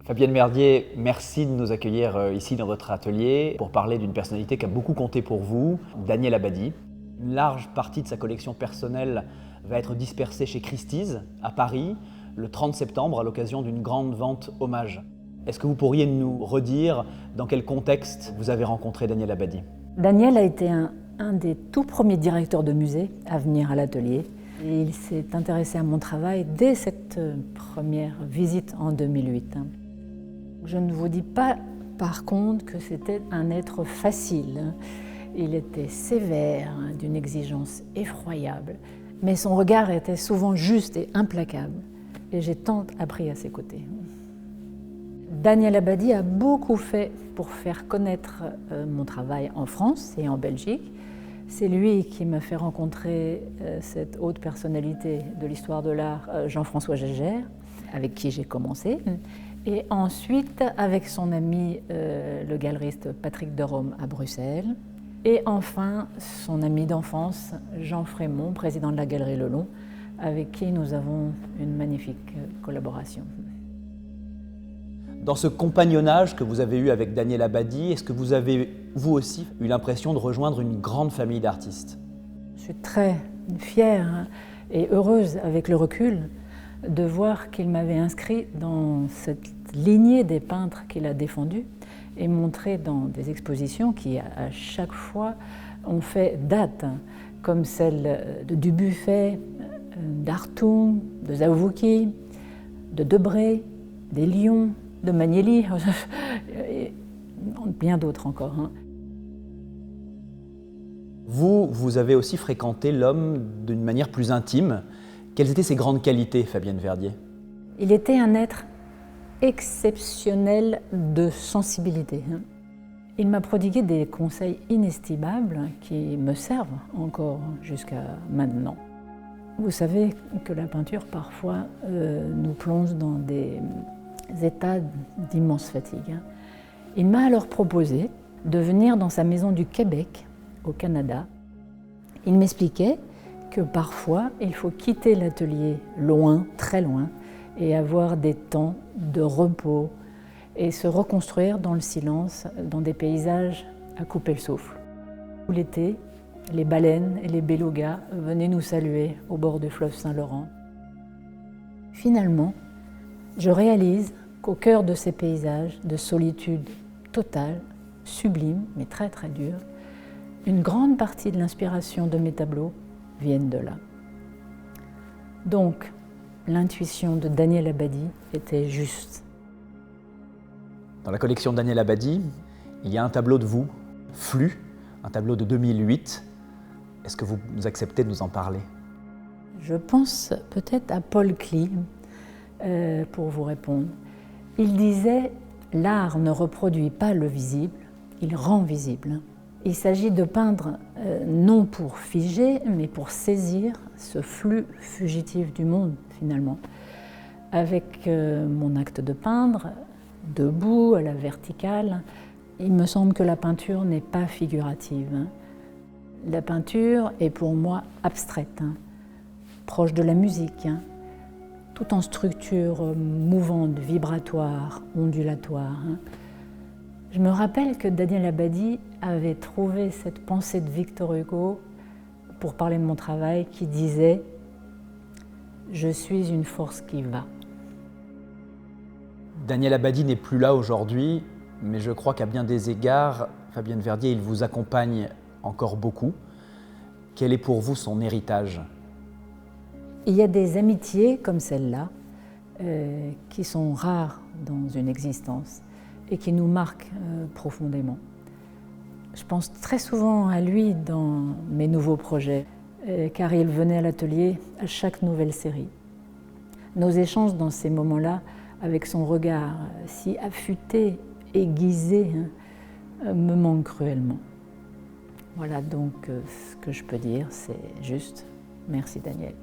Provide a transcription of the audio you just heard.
Fabienne Verdier, merci de nous accueillir ici dans votre atelier pour parler d'une personnalité qui a beaucoup compté pour vous, Daniel Abadi. Une large partie de sa collection personnelle va être dispersée chez Christie's à Paris le 30 septembre à l'occasion d'une grande vente hommage. Est-ce que vous pourriez nous redire dans quel contexte vous avez rencontré Daniel Abadi? Daniel a été un des tout premiers directeurs de musée à venir à l'atelier. Il s'est intéressé à mon travail dès cette première visite en 2008. Je ne vous dis pas, par contre, que c'était un être facile. Il était sévère, d'une exigence effroyable, mais son regard était souvent juste et implacable. Et j'ai tant appris à ses côtés. Daniel Abadi a beaucoup fait pour faire connaître mon travail en France et en Belgique. C'est lui qui m'a fait rencontrer cette haute personnalité de l'histoire de l'art, Jean-François Gégère, avec qui j'ai commencé. Et ensuite avec son ami, le galeriste Patrick Derome à Bruxelles. Et enfin son ami d'enfance, Jean Frémont, président de la Galerie Le Long, avec qui nous avons une magnifique collaboration. Dans ce compagnonnage que vous avez eu avec Daniel Abadi, est-ce que vous avez, vous aussi, eu l'impression de rejoindre une grande famille d'artistes? Je suis très fière et heureuse, avec le recul, de voir qu'il m'avait inscrit dans cette lignée des peintres qu'il a défendus et montré dans des expositions qui, à chaque fois, ont fait date, comme celle de Dubuffet, d'Hartung, de Zawouki, de Debré, des Lions, de Magnelli, et bien d'autres encore. Vous avez aussi fréquenté l'homme d'une manière plus intime. Quelles étaient ses grandes qualités, Fabienne Verdier? Il était un être exceptionnel de sensibilité. Il m'a prodigué des conseils inestimables qui me servent encore jusqu'à maintenant. Vous savez que la peinture, parfois, nous plonge dans des états d'immense fatigue. Il m'a alors proposé de venir dans sa maison du Québec, au Canada. Il m'expliquait que parfois, il faut quitter l'atelier loin, très loin, et avoir des temps de repos et se reconstruire dans le silence, dans des paysages à couper le souffle. L'été, les baleines et les belugas venaient nous saluer au bord du fleuve Saint-Laurent. Finalement, je réalise qu'au cœur de ces paysages de solitude totale, sublime, mais très très dure, une grande partie de l'inspiration de mes tableaux viennent de là. Donc, l'intuition de Daniel Abadi était juste. Dans la collection Daniel Abadi, il y a un tableau de vous, Flux, un tableau de 2008. Est-ce que vous acceptez de nous en parler? Je pense peut-être à Paul Klee pour vous répondre. Il disait « L'art ne reproduit pas le visible, il rend visible ». Il s'agit de peindre non pour figer, mais pour saisir ce flux fugitif du monde, finalement. Avec mon acte de peindre, debout, à la verticale, il me semble que la peinture n'est pas figurative. La peinture est pour moi abstraite, proche de la musique, tout en structure mouvante, vibratoire, ondulatoire. Je me rappelle que Daniel Abadi avait trouvé cette pensée de Victor Hugo pour parler de mon travail qui disait « Je suis une force qui va ». Daniel Abadi n'est plus là aujourd'hui, mais je crois qu'à bien des égards, Fabienne Verdier, il vous accompagne encore beaucoup. Quel est pour vous son héritage? Il y a des amitiés comme celle-là qui sont rares dans une existence et qui nous marquent profondément. Je pense très souvent à lui dans mes nouveaux projets, car il venait à l'atelier à chaque nouvelle série. Nos échanges dans ces moments-là, avec son regard si affûté, aiguisé, me manquent cruellement. Voilà donc ce que je peux dire, c'est juste merci Daniel.